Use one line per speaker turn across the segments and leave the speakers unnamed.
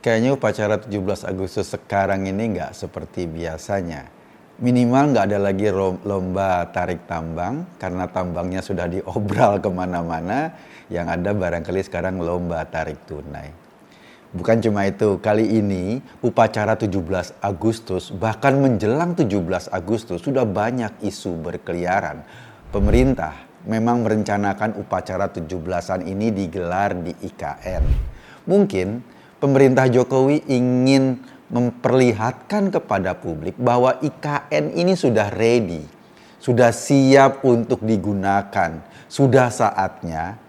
Kayaknya upacara 17 Agustus sekarang ini nggak seperti biasanya. Minimal nggak ada lagi lomba tarik tambang, karena tambangnya sudah diobral kemana-mana. Yang ada barangkali sekarang lomba tarik tunai. Bukan cuma itu, kali ini upacara 17 Agustus, bahkan menjelang 17 Agustus sudah banyak isu berkeliaran. Pemerintah memang merencanakan upacara 17-an ini digelar di IKN. Mungkin pemerintah Jokowi ingin memperlihatkan kepada publik bahwa IKN ini sudah ready, sudah siap untuk digunakan. Sudah saatnya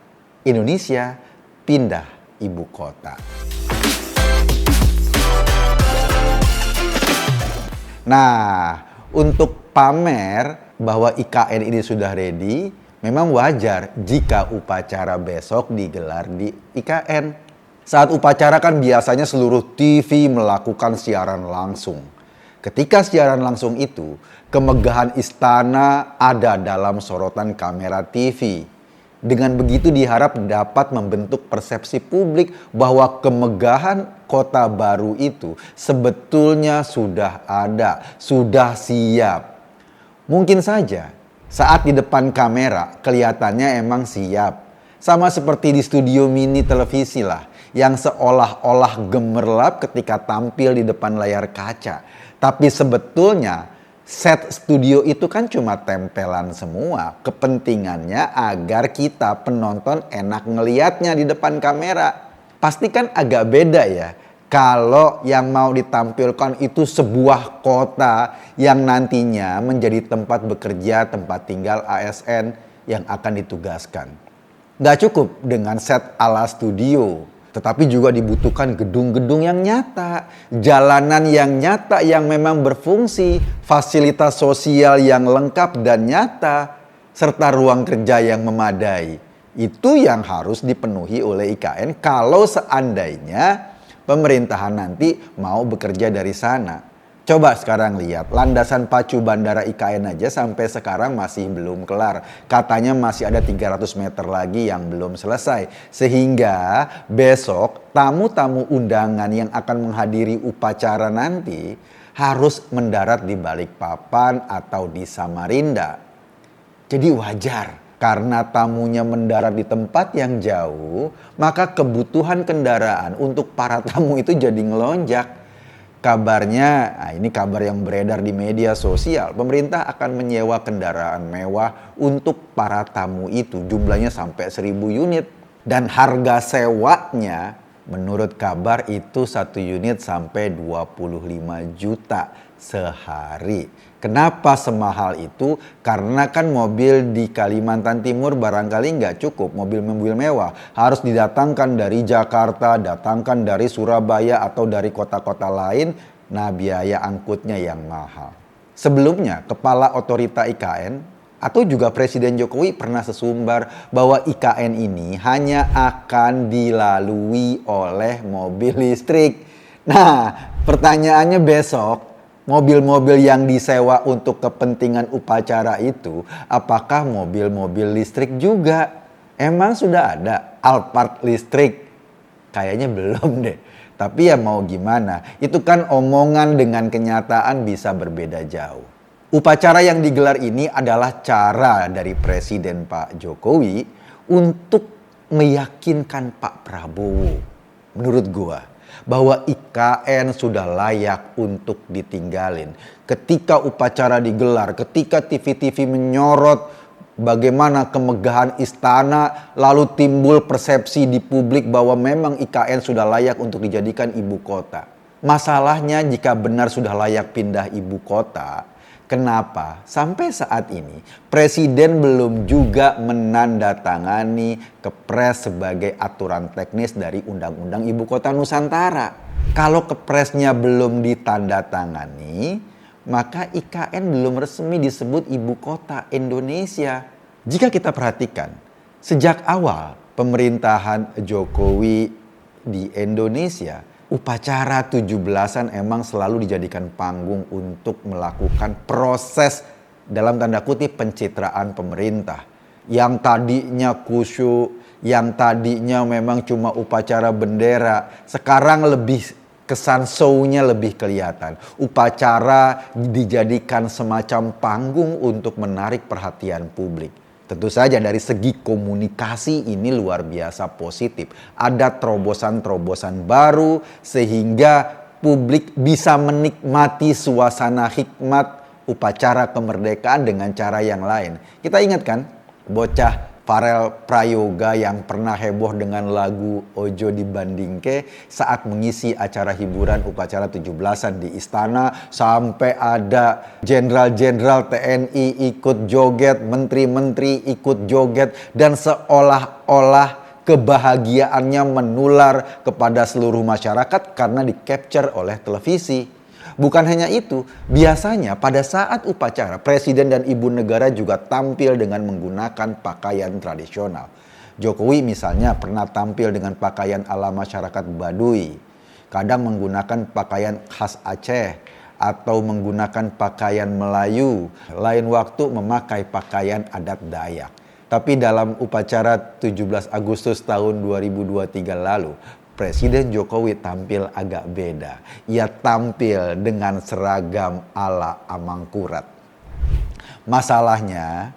Indonesia pindah ibu kota. Nah, untuk pamer bahwa IKN ini sudah ready, memang wajar jika upacara besok digelar di IKN. Saat upacara kan biasanya seluruh TV melakukan siaran langsung. Ketika siaran langsung itu, kemegahan istana ada dalam sorotan kamera TV. Dengan begitu diharap dapat membentuk persepsi publik bahwa kemegahan kota baru itu sebetulnya sudah ada, sudah siap. Mungkin saja saat di depan kamera kelihatannya emang siap. Sama seperti di studio mini televisi lah, yang seolah-olah gemerlap ketika tampil di depan layar kaca. Tapi sebetulnya set studio itu kan cuma tempelan semua. Kepentingannya agar kita penonton enak ngelihatnya di depan kamera. Pasti kan agak beda ya kalau yang mau ditampilkan itu sebuah kota yang nantinya menjadi tempat bekerja, tempat tinggal ASN yang akan ditugaskan. Nggak cukup dengan set ala studio, tetapi juga dibutuhkan gedung-gedung yang nyata, jalanan yang nyata yang memang berfungsi, fasilitas sosial yang lengkap dan nyata, serta ruang kerja yang memadai. Itu yang harus dipenuhi oleh IKN kalau seandainya pemerintahan nanti mau bekerja dari sana. Coba sekarang lihat, landasan pacu bandara IKN aja sampai sekarang masih belum kelar. Katanya masih ada 300 meter lagi yang belum selesai. Sehingga besok tamu-tamu undangan yang akan menghadiri upacara nanti harus mendarat di Balikpapan atau di Samarinda. Jadi wajar karena tamunya mendarat di tempat yang jauh, maka kebutuhan kendaraan untuk para tamu itu jadi ngelonjak. Kabarnya, ini kabar yang beredar di media sosial, pemerintah akan menyewa kendaraan mewah untuk para tamu itu, jumlahnya sampai 1.000 unit. Dan harga sewanya menurut kabar itu 1 unit sampai 25 juta sehari. Kenapa semahal itu? Karena kan mobil di Kalimantan Timur barangkali nggak cukup, mobil-mobil mewah. Harus didatangkan dari Jakarta, datangkan dari Surabaya atau dari kota-kota lain. Nah, biaya angkutnya yang mahal. Sebelumnya, Kepala Otorita IKN atau juga Presiden Jokowi pernah sesumbar bahwa IKN ini hanya akan dilalui oleh mobil listrik. Nah, pertanyaannya besok, mobil-mobil yang disewa untuk kepentingan upacara itu, apakah mobil-mobil listrik juga? Emang sudah ada Alphard listrik? Kayaknya belum deh. Tapi ya mau gimana, itu kan omongan dengan kenyataan bisa berbeda jauh. Upacara yang digelar ini adalah cara dari Presiden Pak Jokowi untuk meyakinkan Pak Prabowo, menurut gua, bahwa IKN sudah layak untuk ditinggalin. Ketika upacara digelar, ketika TV-TV menyorot bagaimana kemegahan istana, lalu timbul persepsi di publik bahwa memang IKN sudah layak untuk dijadikan ibu kota. Masalahnya jika benar sudah layak pindah ibu kota, kenapa sampai saat ini Presiden belum juga menandatangani Kepres sebagai aturan teknis dari Undang-Undang Ibu Kota Nusantara? Kalau Kepresnya belum ditandatangani, maka IKN belum resmi disebut Ibu Kota Indonesia. Jika kita perhatikan, sejak awal pemerintahan Jokowi di Indonesia, upacara 17-an emang selalu dijadikan panggung untuk melakukan proses dalam tanda kutip pencitraan pemerintah. Yang tadinya khusyuk, yang tadinya memang cuma upacara bendera, sekarang lebih Kesan show-nya lebih kelihatan. Upacara dijadikan semacam panggung untuk menarik perhatian publik. Tentu saja dari segi komunikasi ini luar biasa positif. Ada terobosan-terobosan baru sehingga publik bisa menikmati suasana hikmat upacara kemerdekaan dengan cara yang lain. Kita ingat kan bocah Farel Prayoga yang pernah heboh dengan lagu Ojo Dibandingke saat mengisi acara hiburan upacara 17-an di istana, sampai ada jenderal-jenderal TNI ikut joget, menteri-menteri ikut joget, dan seolah-olah kebahagiaannya menular kepada seluruh masyarakat karena di-capture oleh televisi. Bukan hanya itu, biasanya pada saat upacara, presiden dan ibu negara juga tampil dengan menggunakan pakaian tradisional. Jokowi misalnya pernah tampil dengan pakaian ala masyarakat Baduy, kadang menggunakan pakaian khas Aceh, atau menggunakan pakaian Melayu, lain waktu memakai pakaian adat Dayak. Tapi dalam upacara 17 Agustus tahun 2023 lalu, Presiden Jokowi tampil agak beda. Ia tampil dengan seragam ala Amangkurat. Masalahnya,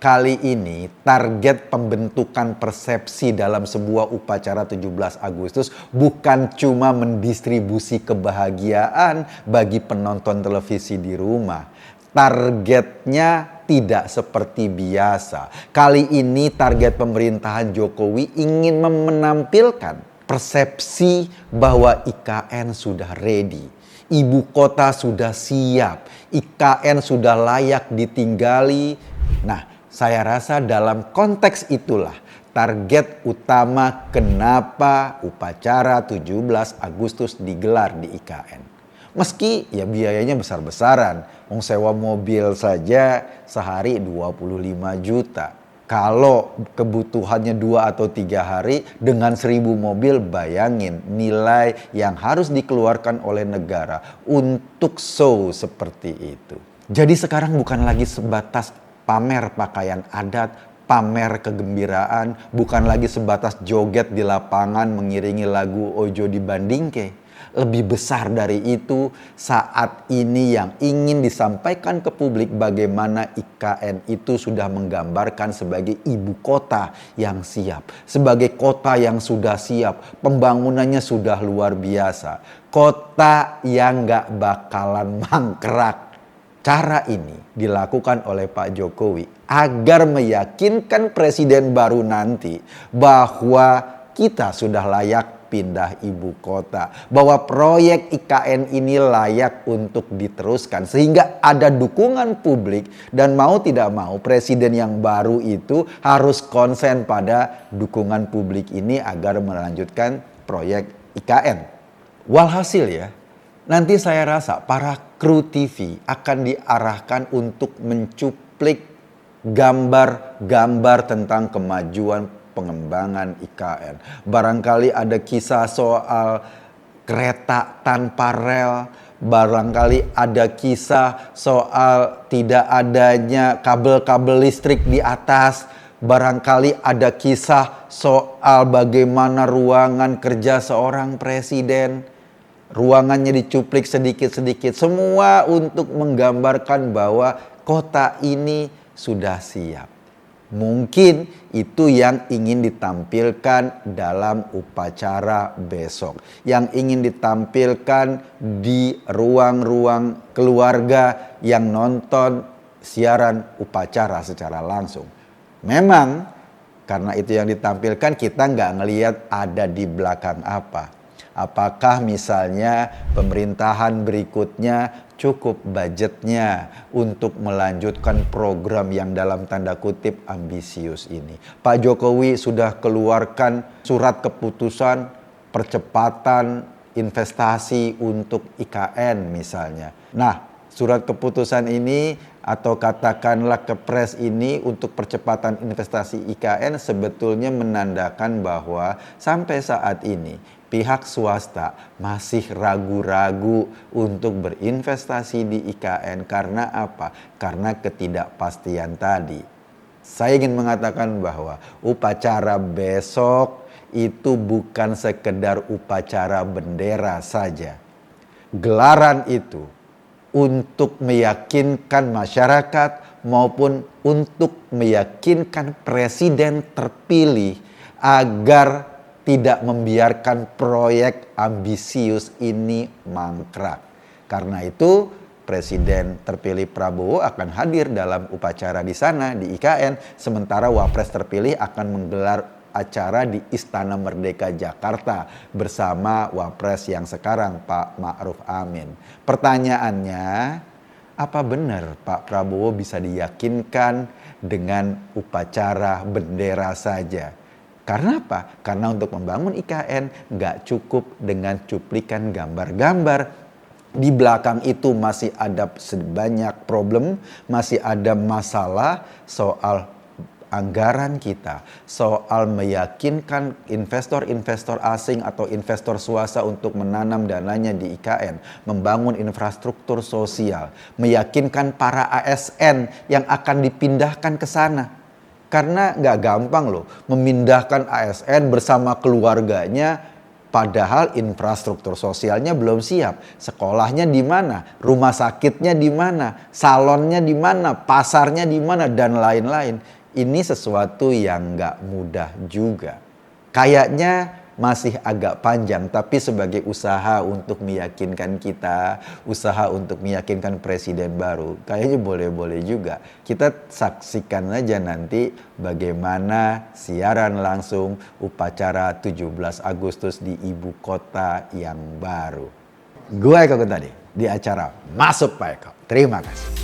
kali ini target pembentukan persepsi dalam sebuah upacara 17 Agustus bukan cuma mendistribusi kebahagiaan bagi penonton televisi di rumah. Targetnya tidak seperti biasa. Kali ini target pemerintahan Jokowi ingin menampilkan persepsi bahwa IKN sudah ready, ibu kota sudah siap, IKN sudah layak ditinggali. Nah, saya rasa dalam konteks itulah target utama kenapa upacara 17 Agustus digelar di IKN. Meski ya biayanya besar-besaran, sewa mobil saja sehari 25 juta. Kalau kebutuhannya 2 atau 3 hari dengan 1.000 mobil, bayangin nilai yang harus dikeluarkan oleh negara untuk show seperti itu. Jadi sekarang bukan lagi sebatas pamer pakaian adat, pamer kegembiraan, bukan lagi sebatas joget di lapangan mengiringi lagu Ojo Dibandingke. Lebih besar dari itu, saat ini yang ingin disampaikan ke publik bagaimana IKN itu sudah menggambarkan sebagai ibu kota yang siap. Sebagai kota yang sudah siap, pembangunannya sudah luar biasa. Kota yang gak bakalan mangkrak. Cara ini dilakukan oleh Pak Jokowi agar meyakinkan presiden baru nanti bahwa kita sudah layak pindah ibu kota, bahwa proyek IKN ini layak untuk diteruskan sehingga ada dukungan publik, dan mau tidak mau presiden yang baru itu harus konsen pada dukungan publik ini agar melanjutkan proyek IKN. Walhasil ya, nanti saya rasa para kru TV akan diarahkan untuk mencuplik gambar-gambar tentang kemajuan pengembangan IKN. Barangkali ada kisah soal kereta tanpa rel, barangkali ada kisah soal tidak adanya kabel-kabel listrik di atas, barangkali ada kisah soal bagaimana ruangan kerja seorang presiden, ruangannya dicuplik sedikit-sedikit, semua untuk menggambarkan bahwa kota ini sudah siap. Mungkin itu yang ingin ditampilkan dalam upacara besok. Yang ingin ditampilkan di ruang-ruang keluarga yang nonton siaran upacara secara langsung. Memang karena itu yang ditampilkan, kita nggak ngelihat ada di belakang apa. Apakah misalnya pemerintahan berikutnya cukup budgetnya untuk melanjutkan program yang dalam tanda kutip ambisius ini. Pak Jokowi sudah keluarkan surat keputusan percepatan investasi untuk IKN misalnya. Nah, surat keputusan ini atau katakanlah kepres ini untuk percepatan investasi IKN sebetulnya menandakan bahwa sampai saat ini pihak swasta masih ragu-ragu untuk berinvestasi di IKN. Karena apa? Karena ketidakpastian tadi. Saya ingin mengatakan bahwa upacara besok itu bukan sekedar upacara bendera saja. Gelaran itu untuk meyakinkan masyarakat maupun untuk meyakinkan presiden terpilih agar tidak membiarkan proyek ambisius ini mangkrak. Karena itu Presiden terpilih Prabowo akan hadir dalam upacara di sana di IKN, sementara Wapres terpilih akan menggelar acara di Istana Merdeka Jakarta bersama Wapres yang sekarang Pak Ma'ruf Amin. Pertanyaannya, apa benar Pak Prabowo bisa diyakinkan dengan upacara bendera saja? Karena apa? Karena untuk membangun IKN nggak cukup dengan cuplikan gambar-gambar. Di belakang itu masih ada sebanyak problem, masih ada masalah soal anggaran kita, soal meyakinkan investor-investor asing atau investor swasta untuk menanam dananya di IKN, membangun infrastruktur sosial, meyakinkan para ASN yang akan dipindahkan ke sana. Karena nggak gampang loh memindahkan ASN bersama keluarganya, padahal infrastruktur sosialnya belum siap. Sekolahnya di mana, rumah sakitnya di mana, salonnya di mana, pasarnya di mana, dan lain-lain. Ini sesuatu yang nggak mudah juga. Kayaknya masih agak panjang, tapi sebagai usaha untuk meyakinkan kita, usaha untuk meyakinkan presiden baru, kayaknya boleh-boleh juga. Kita saksikan aja nanti bagaimana siaran langsung upacara 17 Agustus di ibu kota yang baru. Gue Eko tadi di acara Masuk Pak Eko. Terima kasih.